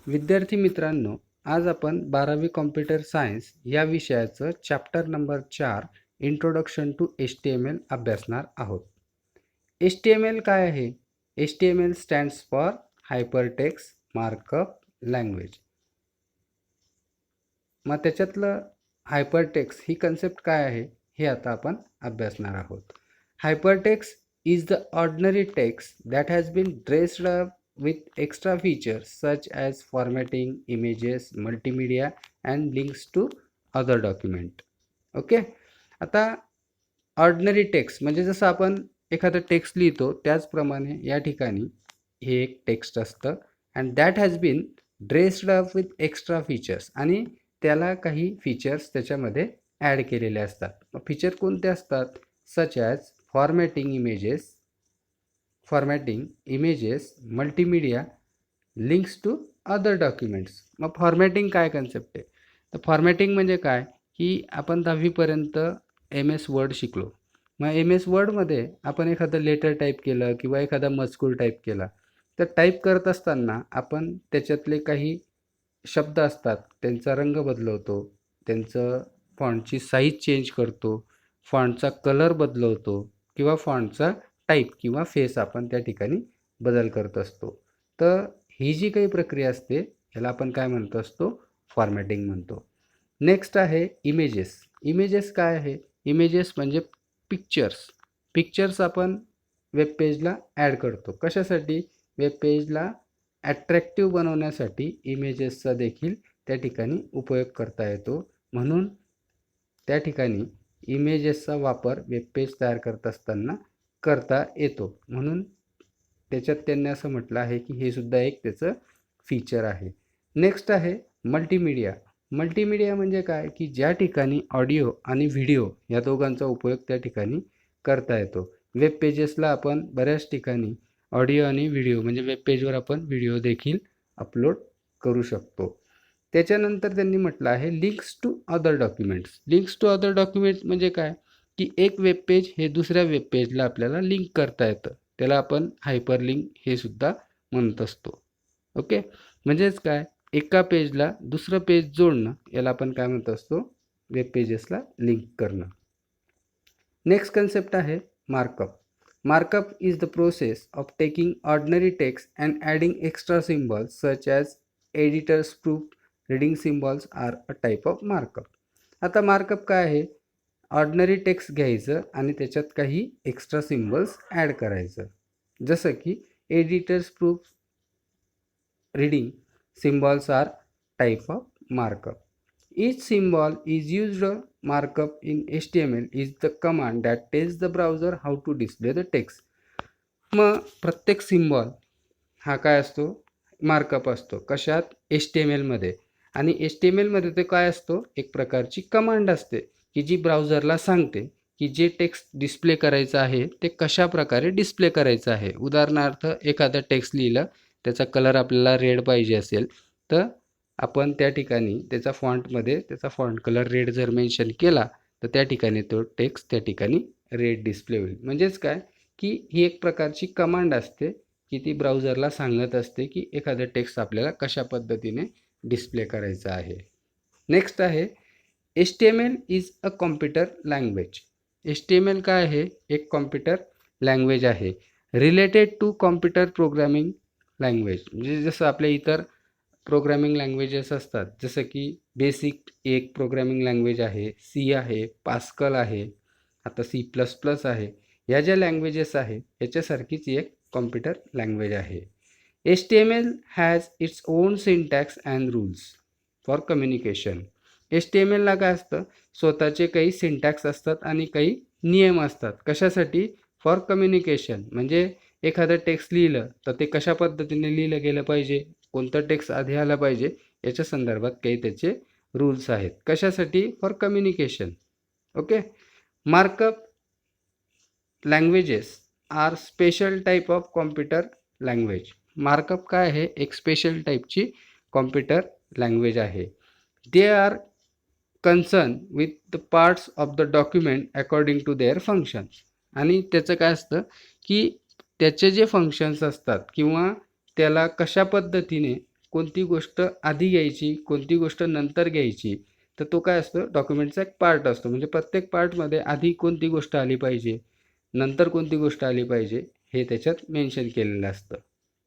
विद्यार्थी मित्रांनो, आज आपण 12वी कॉम्प्युटर सायन्स या विषयाचं chapter number 4 introduction to HTML अभ्यासणार आहोत. HTML काय आहे? HTML stands for hypertext markup language. मग त्याच्यातलं हायपरटेक्स्ट ही कन्सेप्ट काय आहे हे आता आपण अभ्यासणार आहोत. Hypertext is the ordinary text that has been dressed up with extra features such as formatting, images, multimedia and links to other document. Okay, आता ऑर्डिनरी टेक्स्ट म्हणजे जसं आपण एखादं टेक्स्ट लिहितो त्याचप्रमाणे या ठिकाणी हे एक टेक्स्ट असतं and that has been dressed up with extra features आणि त्याला काही फीचर्स त्याच्यामध्ये ॲड केलेले असतात. फीचर कोणते असतात? Such as formatting images, multimedia, links to other documents. मग फॉर्मॅटिंग काय कन्सेप्ट आहे? तर फॉर्मॅटिंग म्हणजे काय की आपण 10वीपर्यंत MS वर्ड शिकलो. मग MS वर्डमध्ये आपण एखादं लेटर टाईप केलं किंवा एखादा मजकूर टाईप केला तर टाईप करत असताना आपण त्याच्यातले काही शब्द असतात त्यांचा रंग बदलवतो, त्यांचं फॉन्टची साईज चेंज करतो, फॉन्टचा कलर बदलवतो किंवा फॉन्टचा टाईप किंवा फेस आपण त्या ठिकाणी बदल करत असतो. तर ही जी काही प्रक्रिया असते याला आपण काय म्हणतो असतो? फॉर्मॅटिंग म्हणतो. नेक्स्ट आहे इमेजेस. इमेजेस काय आहे? इमेजेस म्हणजे पिक्चर्स आपण वेब पेजला ॲड करतो. कशासाठी? वेब पेजला ॲट्रॅक्टिव्ह बनवण्यासाठी इमेजेसचा देखील त्या ठिकाणी उपयोग करता येतो. म्हणून त्या ठिकाणी इमेजेसचा वापर वेब पेज तयार करत असताना करता येतो. म्हणून त्याच्यात त्यांनी असं म्हटलं आहे की हे सुद्धा एक त्याचं फीचर आहे. नेक्स्ट आहे मल्टीमीडिया. मल्टीमीडिया म्हणजे काय की ज्या ठिकाणी ऑडिओ आणि व्हिडिओ या दोघांचा उपयोग त्या ठिकाणी करता येतो. वेब पेजेसला आपण बऱ्याच ठिकाणी ऑडिओ आणि व्हिडिओ म्हणजे वेब पेजवर आपण व्हिडिओ देखील अपलोड करू शकतो. त्याच्यानंतर त्यांनी म्हटलं आहे links to other documents. Links to other documents म्हणजे काय की एक वेब पेज हे दुसऱ्या वेब पेजला आपल्याला लिंक करता येतं. त्याला आपण हायपरलिंक हे सुद्धा म्हणत असतो. ओके, म्हणजेच काय एका पेजला दुसरं पेज जोडणं याला आपण काय म्हणत असतो? वेब पेजेसला लिंक करणं. नेक्स्ट कन्सेप्ट आहे markup. Markup is the process of taking ordinary text and adding extra symbols such as editors proof reading symbols are a type of markup. आता मार्कअप काय आहे? ऑर्डिनरी टेक्स्ट घ्यायचं आणि त्याच्यात काही extra symbols add करायचं. जसं की editors proof reading symbols are type of markup. Each symbol is used markup in HTML is the command that tells the browser how to display the text. मग प्रत्येक symbol हा काय असतो? Markup असतो. कशात? HTML मध्ये. आणि HTML मध्ये ते काय असतो? एक प्रकारची कमांड असते की जी ब्राउझरला सांगते की जे टेक्स्ट डिस्प्ले करायचं आहे ते कशा प्रकारे डिस्प्ले करायचं आहे. उदाहरणार्थ एखादं टेक्स्ट लिहिलं, त्याचा कलर आपल्याला रेड पाहिजे असेल तर आपण त्या ठिकाणी त्याचा फॉन्टमध्ये त्याचा फॉन्ट कलर रेड जर मेन्शन केला तर त्या ठिकाणी तो टेक्स्ट त्या ठिकाणी रेड डिस्प्ले होईल. म्हणजेच काय की ही एक प्रकारची कमांड असते की ती ब्राउझरला सांगत असते की एखादं टेक्स्ट आपल्याला कशा पद्धतीने डिस्प्ले करायचं आहे. नेक्स्ट आहे HTML is a computer language. HTML काय आहे? एक कॉम्प्युटर लँग्वेज आहे. Related to computer programming language. म्हणजे जसं आपल्या इतर प्रोग्रामिंग लँग्वेजेस असतात जसं की बेसिक एक प्रोग्रामिंग लँग्वेज आहे, C आहे, पास्कल आहे, आता C++ आहे. या ज्या लँग्वेजेस आहे याच्यासारखीच एक कॉम्प्युटर लँग्वेज आहे. HTML has its own syntax and rules for communication. HTMLला काय असतं? स्वतःचे काही सिंटॅक्स असतात आणि काही नियम असतात. कशासाठी? For communication. म्हणजे एखादं टेक्स्ट लिहिलं तर ते कशा पद्धतीने लिहिलं गेलं पाहिजे, कोणतं टेक्स्ट आधी आलं पाहिजे याच्या संदर्भात काही त्याचे रूल्स आहेत. कशासाठी? For communication. Okay. Markup languages are special type of computer language. Markup काय आहे? एक स्पेशल टाईपची कॉम्प्युटर लँग्वेज आहे. They are concern with the parts of the document according to their functions. आणि त्याचं काय असतं की त्याचे जे फंक्शन्स असतात किंवा त्याला कशा पद्धतीने कोणती गोष्ट आधी घ्यायची, कोणती गोष्ट नंतर घ्यायची, तर तो काय असतो, डॉक्युमेंटचा एक पार्ट असतो. म्हणजे प्रत्येक पार्टमध्ये आधी कोणती गोष्ट आली पाहिजे, नंतर कोणती गोष्ट आली पाहिजे, हे त्याच्यात मेन्शन केलेलं असतं.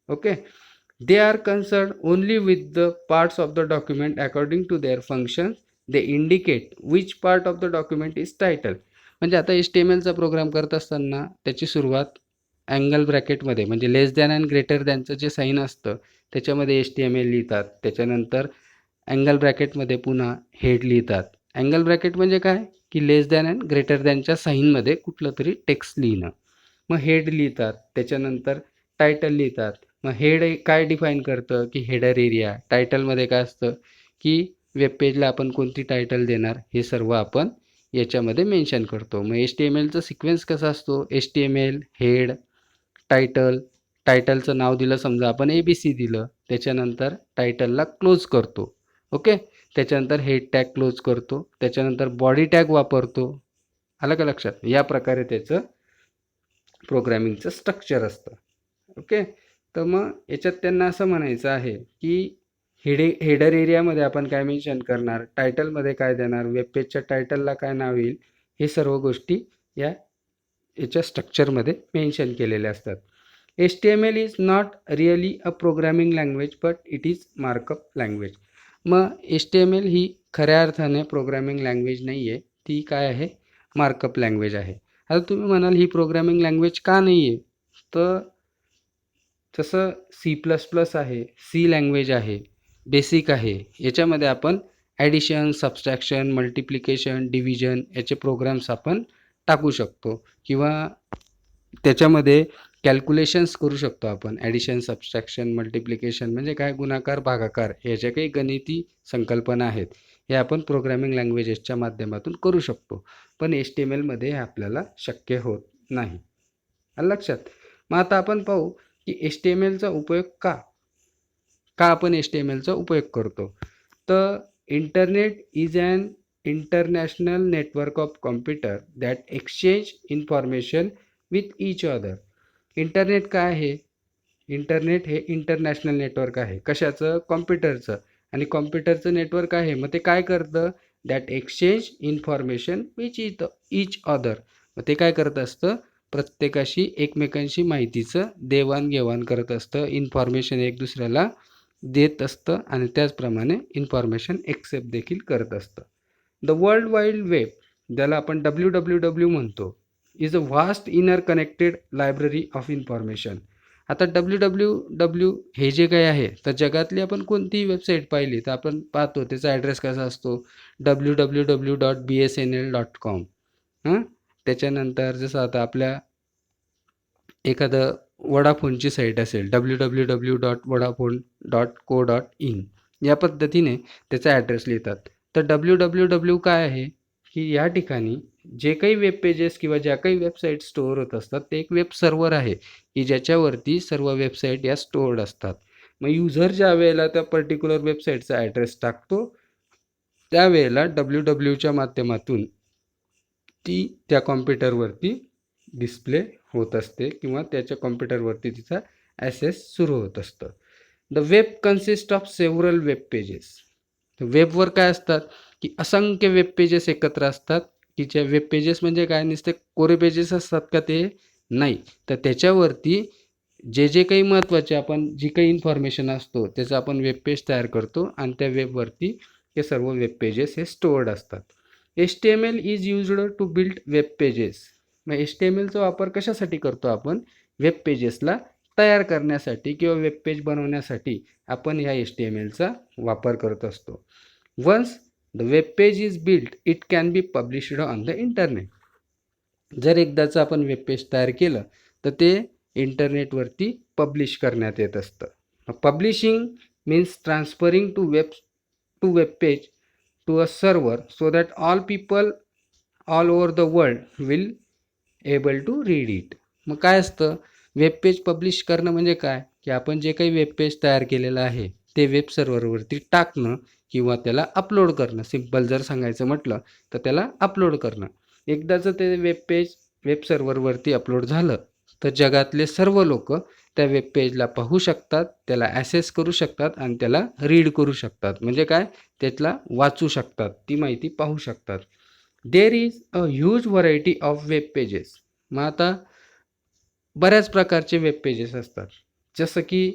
Okay. They are concern only with the parts of the document according to their functions. They indicate which part of the document is title. म्हणजे आता HTMLचा प्रोग्राम करत असताना त्याची सुरुवात अँगल ब्रॅकेटमध्ये, म्हणजे लेस दॅन अँड ग्रेटर दॅनचं जे साईन असतं त्याच्यामध्ये HTML लिहितात. त्याच्यानंतर अँगल ब्रॅकेटमध्ये पुन्हा हेड लिहितात. अँगल ब्रॅकेट म्हणजे काय, की लेस दॅन अँड ग्रेटर दॅनच्या साईनमध्ये कुठलं तरी टेक्स्ट लिहिणं. मग हेड लिहितात. त्याच्यानंतर टायटल लिहितात. मग हेड काय डिफाईन करतं, की हेडर एरिया. टायटलमध्ये काय असतं, की वेबपेजला आपण कोणती टायटल देणार हे सर्व आपण याच्यामध्ये मेन्शन करतो. मग HTMLचा सिक्वेन्स कसा असतो, HTML, हेड, टायटल. टायटलचं नाव दिलं, समजा आपण ABC दिलं, त्याच्यानंतर टायटलला क्लोज करतो. ओके. त्याच्यानंतर हेड टॅग क्लोज करतो. त्याच्यानंतर बॉडी टॅग वापरतो. आलं का लक्षात? या प्रकारे त्याचं प्रोग्रॅमिंगचं स्ट्रक्चर असतं. ओके. तर मग याच्यात त्यांना असं म्हणायचं आहे, की हेडर एरियामध्ये आपण काय मेन्शन करणार, टायटलमध्ये काय देणार, वेबपेजच्या टायटलला काय नाव येईल, हे सर्व गोष्टी याच्या स्ट्रक्चरमध्ये मेन्शन केलेल्या असतात. HTML is not really a programming language but it is markup language. मग HTML ही खऱ्या अर्थाने प्रोग्रामिंग लँग्वेज नाही आहे, ती काय आहे, मार्कअप लँग्वेज आहे. आता तुम्ही म्हणाल ही प्रोग्रामिंग लँग्वेज का नाही आहे, तर जसं C++ आहे, सी लँग्वेज आहे, बेसिक आहे. याच्यामध्ये आपण ॲडिशन, सबस्ट्रॅक्शन, मल्टिप्लिकेशन, डिव्हिजन याचे प्रोग्राम्स आपण टाकू शकतो, किंवा त्याच्यामध्ये कॅल्क्युलेशन्स करू शकतो आपण. ॲडिशन, सबस्ट्रॅक्शन, मल्टिप्लिकेशन म्हणजे काय, गुणाकार, भागाकार, ह्याच्या काही गणिती संकल्पना आहेत, हे आपण प्रोग्रामिंग लँग्वेजेसच्या माध्यमातून करू शकतो. पण HTMLमध्ये हे आपल्याला शक्य होत नाही. आलं लक्षात? मग आता आपण पाहू की HTMLचा उपयोग का आपण HTMLचा उपयोग करतो. तर internet is an international network of computer that exchange information with each other. Internet काय आहे, इंटरनेट हे इंटरनॅशनल नेटवर्क आहे. कशाचं, कॉम्प्युटरचं. आणि कॉम्प्युटरचं नेटवर्क आहे, मग ते काय करतं, that exchange information which each other. मग ते काय करत असतं, प्रत्येकाशी एकमेकांशी माहितीचं देवाणघेवाण करत असतं, इन्फॉर्मेशन एक दुसऱ्याला देत असतं, आणि त्याचप्रमाणे इन्फॉर्मेशन एक्सेप्ट देखील करत असतं. द वर्ल्ड वाईड वेब, ज्याला आपण WWW म्हणतो, is a vast inner connected library of information. आता WWW हे जे काही आहे, तर जगातली आपण कोणतीही वेबसाईट पाहिली तर आपण पाहतो त्याचा ॲड्रेस कसा असतो, www.bsnl.com. त्याच्यानंतर जसं आता आपल्या एखादं वोडाफोनची साईट असेल, www.vodafone.co.in, या पद्धतीने त्याचा ॲड्रेस लिहितात. तर WWW काय आहे, की या ठिकाणी जे काही वेब पेजेस किंवा ज्या काही वेबसाईट स्टोअर होत असतात, ते एक वेब सर्व्हर आहे, की ज्याच्यावरती सर्व वेबसाईट या स्टोअर्ड असतात. मग युजर ज्या वेळेला त्या पर्टिक्युलर वेबसाईटचा ॲड्रेस टाकतो, त्यावेळेला WWWच्या माध्यमातून ती त्या कॉम्प्युटरवरती डिस्प्ले होत असते, किंवा त्याच्या कॉम्प्युटरवरती तिचा ॲसेस सुरू होत असतं. The web consist of several web pages. वेबवर काय असतात, की असंख्य वेब पेजेस एकत्र असतात, की ज्या वेब पेजेस म्हणजे काय, नुसते कोरे पेजेस असतात का, ते नाही. तर त्याच्यावरती जे काही महत्त्वाचे आपण जी काही इन्फॉर्मेशन असतो त्याचं आपण वेब पेज तयार करतो, आणि त्या वेबवरती हे सर्व वेब पेजेस हे स्टोअर्ड असतात. HTML is used to build web pages. मग HTMLचा वापर कशासाठी करतो आपण, वेब पेजेसला तयार करण्यासाठी किंवा वेब पेज बनवण्यासाठी आपण ह्या HTMLचा वापर करत असतो. Once the web page is built it can be published on the internet. जर एकदाचं आपण वेब पेज तयार केलं तर ते इंटरनेटवरती पब्लिश करण्यात येत असतं. Publishing means transferring to web page to a server so that all people all over the world will able to read it. मग काय असतं, वेब पेज पब्लिश करणं म्हणजे काय, की आपण जे काही वेब पेज तयार केलेलं आहे ते वेब सर्व्हरवरती टाकणं किंवा त्याला अपलोड करणं. सिम्पल जर सांगायचं म्हटलं तर त्याला अपलोड करणं. एकदाचं ते वेब पेज वेब सर्व्हरवरती अपलोड झालं तर जगातले सर्व लोक त्या वेब पेजला पाहू शकतात, त्याला ॲसेस करू शकतात आणि त्याला रीड करू शकतात. म्हणजे काय, त्यातला वाचू शकतात, ती माहिती पाहू शकतात. There is a huge variety of web pages. मग आता बऱ्याच प्रकारचे वेब पेजेस असतात. जसं की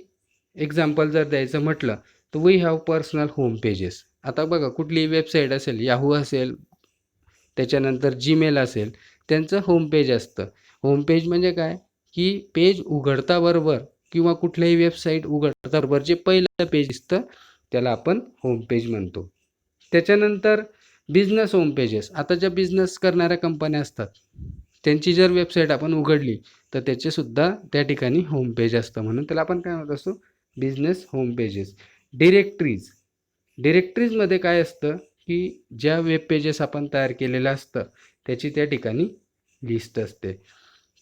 एक्झाम्पल जर द्यायचं म्हटलं तर we have personal home pages. आता बघा, कुठलीही वेबसाईट असेल, याहू असेल, त्याच्यानंतर जीमेल असेल, त्यांचं होम पेज असतं. होम पेज म्हणजे काय, की पेज उघडताबरोबर किंवा कुठल्याही वेबसाईट उघडताबरोबर जे पहिलं पेज दिसतं त्याला आपण होम पेज म्हणतो. त्याच्यानंतर बिझनेस होम पेजेस. आता ज्या बिझनेस करणाऱ्या कंपन्या असतात त्यांची जर वेबसाईट आपण उघडली तर त्याचेसुद्धा त्या ठिकाणी होम पेज असतं, म्हणून त्याला आपण काय म्हणत असतो, बिझनेस होम पेजेस. डिरेक्टरीज. डिरेक्टरीजमध्ये काय असतं, की ज्या वेब पेजेस आपण तयार केलेलं असतं त्याची त्या ठिकाणी लिस्ट असते.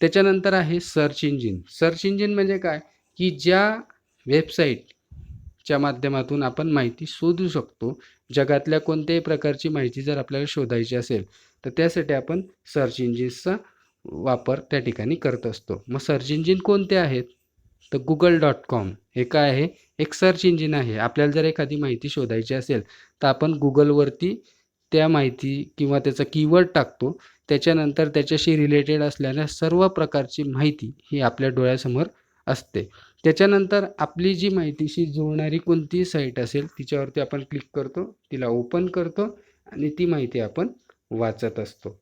त्याच्यानंतर आहे सर्च इंजिन. सर्च इंजिन म्हणजे काय, की ज्या वेबसाईटच्या माध्यमातून आपण माहिती शोधू शकतो. जगातल्या कोणत्याही प्रकारची माहिती जर आपल्याला शोधायची असेल तर त्यासाठी आपण सर्च इंजिन्सचा वापर त्या ठिकाणी करत असतो. मग सर्च इंजिन कोणते आहेत, तर Google.com हे काय आहे, एक सर्च इंजिन आहे. आपल्याला जर एखादी माहिती शोधायची असेल तर आपण गुगलवरती त्या माहिती किंवा त्याचा कीवर्ड टाकतो. त्याच्यानंतर त्याच्याशी रिलेटेड असलेल्या सर्व प्रकारची माहिती ही आपल्या डोळ्यासमोर असते. त्याच्यानंतर आपली जी माहितीशी जुळणारी कोणतीही साईट असेल तिच्यावरती आपण क्लिक करतो, तिला ओपन करतो आणि ती माहिती आपण वाचत असतो.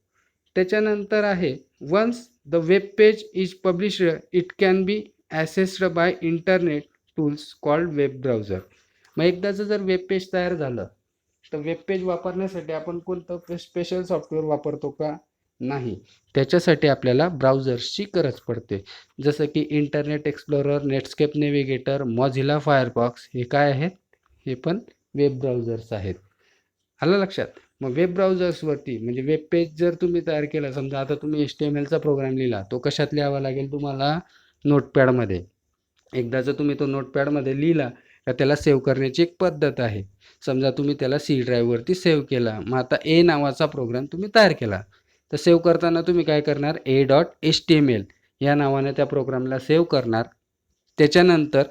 त्याच्यानंतर आहे, once the web page is published it can be accessed by internet tools called web browser. मग एकदाचं जर वेब पेज तयार झालं तर वेब पेज वापरण्यासाठी आपण कोणतं स्पेशल सॉफ्टवेअर वापरतो का, नाही. त्याच्यासाठी आपल्याला ब्राउझर्सची गरज पडते. जसं की Internet Explorer, Netscape Navigator, Mozilla Firefox हे काय आहेत, हे पण वेब ब्राउझर्स आहेत. आलं लक्षात. मग वेब ब्राउझर्सवरती म्हणजे वेब पेज जर तुम्ही तयार केला, समजा आता तुम्ही HTMLचा प्रोग्राम लिहिला, तो कशात लिहावा लागेल तुम्हाला, नोटपॅडमध्ये. एकदा जर तुम्ही तो नोटपॅडमध्ये लिहिला तर त्याला सेव्ह करण्याची एक पद्धत आहे. समजा तुम्ही त्याला सी ड्राईव्हवरती सेव्ह केला. मग आता ए नावाचा प्रोग्राम तुम्ही तयार केला, तर सेव्ह करताना तुम्ही काय करणार, a.html या नावाने त्या प्रोग्रामला सेव्ह करणार. त्याच्यानंतर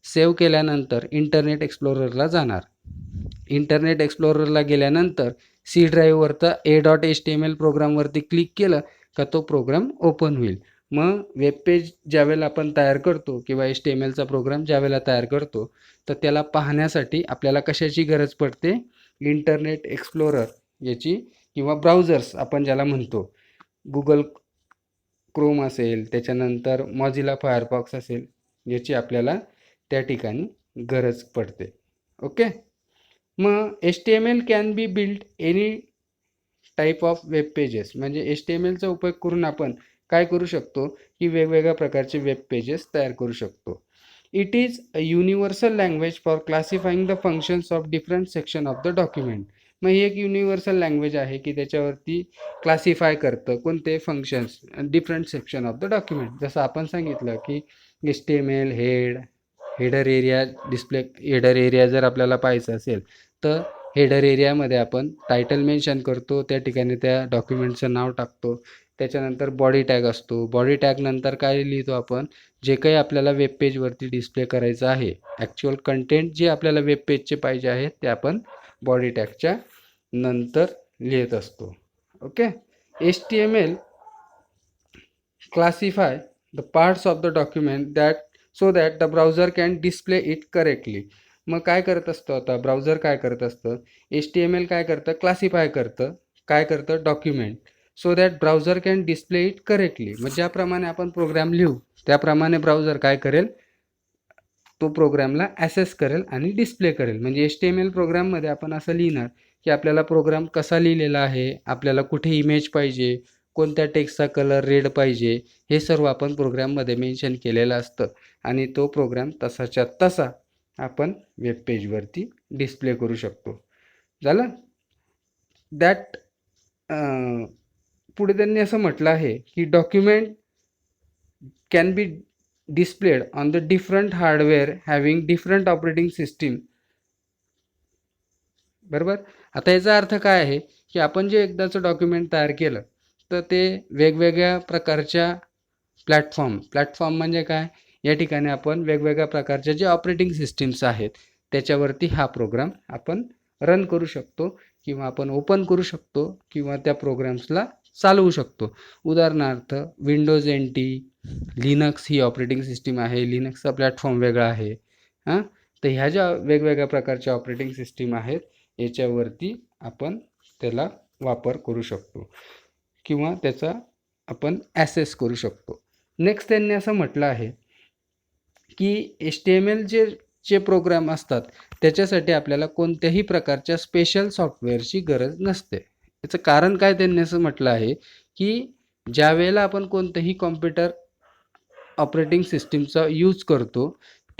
सेव्ह केल्यानंतर इंटरनेट एक्सप्लोररला जाणार. इंटरनेट एक्सप्लोररला गेल्यानंतर सी ड्राईव्हवरचा a.html प्रोग्रामवरती क्लिक केलं का तो प्रोग्राम ओपन होईल. मग वेब पेज ज्यावेळेला आपण तयार करतो किंवा HTMLचा प्रोग्राम ज्यावेळेला तयार करतो तर त्याला पाहण्यासाठी आपल्याला कशाची गरज पडते, इंटरनेट एक्सप्लोरर याची किंवा ब्राउझर्स आपण ज्याला म्हणतो, गुगल क्रोम असेल, त्याच्यानंतर मॉझिला फायरफॉक्स असेल, याची आपल्याला त्या ठिकाणी गरज पडते. ओके. मग HTML can be build any type of web pages. म्हणजे HTMLचा उपयोग करून आपण काय करू शकतो, की वेगवेगळ्या प्रकारचे वेब पेजेस तयार करू शकतो. It is a universal language for classifying the functions of different section of the document. मग ही एक युनिव्हर्सल लँग्वेज आहे की त्याच्यावरती क्लासिफाय करतं कोणते functions different section of the document. जसं आपण सांगितलं की HTML header area display, header area जर आपल्याला पाहायचं असेल तर हेडर एरियामध्ये आपण टायटल मेन्शन करतो, त्या ठिकाणी त्या डॉक्युमेंटचं नाव टाकतो. त्याच्यानंतर बॉडी टॅग असतो. बॉडी टॅग नंतर काय लिहितो आपण, जे काही आपल्याला वेब पेजवरती डिस्प्ले करायचं आहे, ॲक्च्युअल कंटेंट जे आपल्याला वेब पेजचे पाहिजे आहे ते आपण बॉडी टॅगच्या नंतर लिहित असतो. Okay. HTML classify the parts of the document that so that the browser can display it correctly. मग काय करत असतो, आता ब्राउझर काय करत असतं, HTML काय करतं, क्लासिफाय करतं, काय करतं, document, so that browser can display it correctly. मग ज्याप्रमाणे आपण प्रोग्राम लिहू त्याप्रमाणे ब्राउझर काय करेल, तो प्रोग्रामला ॲसेस करेल आणि डिस्प्ले करेल. म्हणजे HTML प्रोग्राममध्ये आपण असं लिहिणार की आपल्याला प्रोग्राम कसा लिहिलेला आहे, आपल्याला कुठे इमेज पाहिजे, कोणत्या टेक्स्टचा कलर रेड पाहिजे, हे सर्व आपण प्रोग्राममध्ये मेन्शन केलेलं असतं आणि तो प्रोग्राम तसाच्या तसा आपण वेब पेजवरती डिस्प्ले करू शकतो. झालं. दॅट पुढे त्यांनी असं म्हटलं आहे की document can be displayed on the different hardware having different operating system. बरोबर. आता याचा अर्थ काय आहे की आपण जे एकदाचं डॉक्युमेंट तयार केलं तर ते वेगवेगळ्या प्रकारच्या प्लॅटफॉर्म म्हणजे काय, या ठिकाणी आपण वेगवेगळ्या प्रकारच्या जे ऑपरेटिंग सिस्टीम्स आहेत त्याच्यावरती हा प्रोग्राम आपण रन करू शकतो किंवा आपण ओपन करू शकतो किंवा त्या प्रोग्राम्सला चालवू शकतो. उदाहरणार्थ विंडोज NT, लिनक्स ही ऑपरेटिंग सिस्टीम आहे. लिनक्सचा प्लॅटफॉर्म वेगळा आहे. तर ह्या ज्या वेगवेगळ्या प्रकारच्या ऑपरेटिंग सिस्टीम आहेत याच्यावरती आपण त्याला वापर करू शकतो किंवा त्याचा आपण ॲसेस करू शकतो. नेक्स्ट त्यांनी असं म्हटलं आहे की HTML जे प्रोग्राम असतात त्याच्यासाठी आपल्याला कोणत्याही प्रकारच्या स्पेशल सॉफ्टवेअरची गरज नसते. याचं कारण काय त्यांनी असं म्हटलं आहे की ज्यावेळेला आपण कोणतंही कॉम्प्युटर ऑपरेटिंग सिस्टीमचा यूज करतो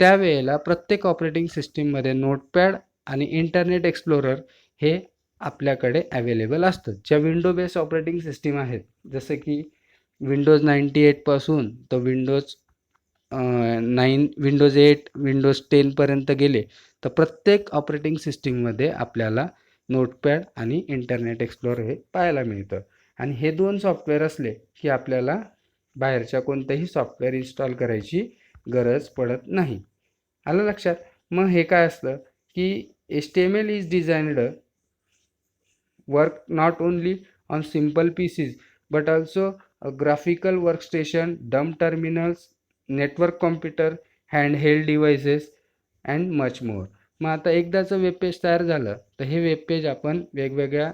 त्यावेळेला प्रत्येक ऑपरेटिंग सिस्टीममध्ये नोटपॅड आणि इंटरनेट एक्सप्लोरर हे आपल्याकडे अवेलेबल असतं. ज्या विंडो बेस्ड ऑपरेटिंग सिस्टीम आहेत जसं की विंडोज 98 पासून तर विंडोज 8, विंडोज 10 पर्यंत गेले तर प्रत्येक ऑपरेटिंग सिस्टीममध्ये आपल्याला नोटपॅड आणि इंटरनेट एक्सप्लोरर हे पाहायला मिळतं. आणि हे दोन सॉफ्टवेअर असले की आपल्याला बाहेरच्या कोणत्याही सॉफ्टवेअर इन्स्टॉल करायची गरज पडत नाही. आलं लक्षात? मग हे काय असतं की HTML is designed work not only on simple PCs but also a graphical workstation, dumb terminals, network computer, handheld devices and much more. मग आता एकदाचं वेब पेज तयार झालं तर हे वेब पेज आपण वेगवेगळ्या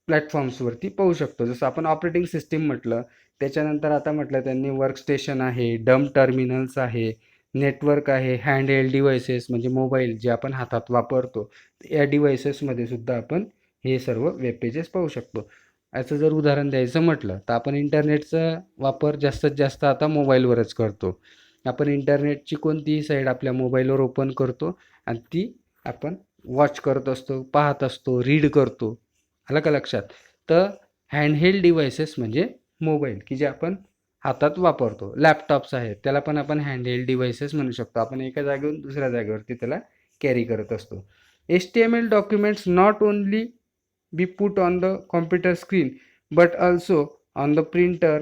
प्लॅटफॉर्म्सवरती पाहू शकतो. जसं आपण ऑपरेटिंग सिस्टीम म्हटलं, त्याच्यानंतर आता म्हटलं त्यांनी वर्कस्टेशन आहे, डम टर्मिनल्स आहे, नेटवर्क आहे, हँडहेल्ड डिव्हाइसेस म्हणजे मोबाईल जे आपण हातात वापरतो या डिव्हाइसेसमध्ये सुद्धा आपण हे सर्व वेब पेजेस पाहू शकतो. याचं जर उदाहरण द्यायचं म्हटलं तर आपण इंटरनेटचा वापर जास्तीत जास्त आता मोबाईलवरच करतो. आपण इंटरनेटची कोणतीही साईट आपल्या मोबाईलवर ओपन करतो आणि ती आपण वॉच करत असतो, पाहत असतो, रीड करतो. आलं का लक्षात? तर हँडहेल्ड डिव्हाइसेस म्हणजे मोबाईल की जे आपण हातात वापरतो. लॅपटॉप्स आहेत त्याला पण आपण हँडहेल्ड डिव्हाइसेस म्हणू शकतो. आपण एका जागेवरून दुसऱ्या जागेवरती त्याला कॅरी करत असतो. HTML documents not only be put on the computer screen but also on the printer,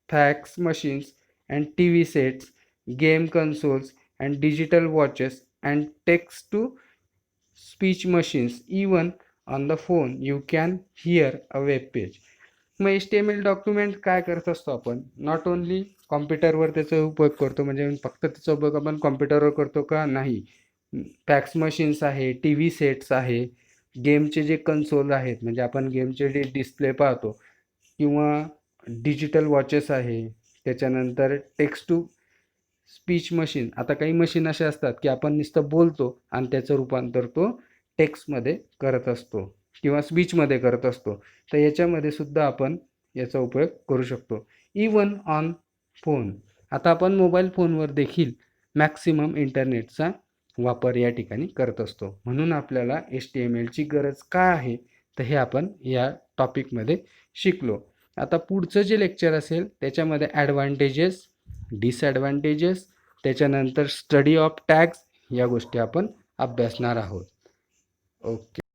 fax machines and TV sets, game consoles and digital watches and text to speech machines. Even on the phone you can hear a web page. मग HTML document काय करत असतो आपण not only कॉम्प्युटरवर त्याचा उपयोग करतो म्हणजे फक्त त्याचा उपयोग आपण कॉम्प्युटरवर करतो का? नाही. फॅक्स मशीन्स आहे, TV सेट्स आहे, गेमचे जे कन्सोल आहेत म्हणजे आपण गेमचे जे डिस्प्ले पाहतो किंवा डिजिटल वॉचेस आहे, त्याच्यानंतर टेक्स्ट टू स्पीच मशीन. आता काही मशीन असे असतात की आपण नुसतं बोलतो आणि त्याचं रूपांतर तो टेक्स्टमध्ये करत असतो किंवा स्पीचमध्ये करत असतो. तर याच्यामध्ये सुद्धा आपण याचा उपयोग करू शकतो. Even on phone. आता आपण मोबाईल फोनवर देखील मॅक्सिमम इंटरनेटचा वापर या ठिकाणी करत असतो. म्हणून आपल्याला HTMLची गरज काय आहे तर हे आपण या टॉपिकमध्ये शिकलो. आता पुढचं जे लेक्चर असेल त्याच्यामध्ये ॲडव्हान्टेजेस, डिसॲडव्हान्टेजेस, त्याच्यानंतर स्टडी ऑफ टॅग्स या गोष्टी आपण अभ्यासणार आहोत. ओके.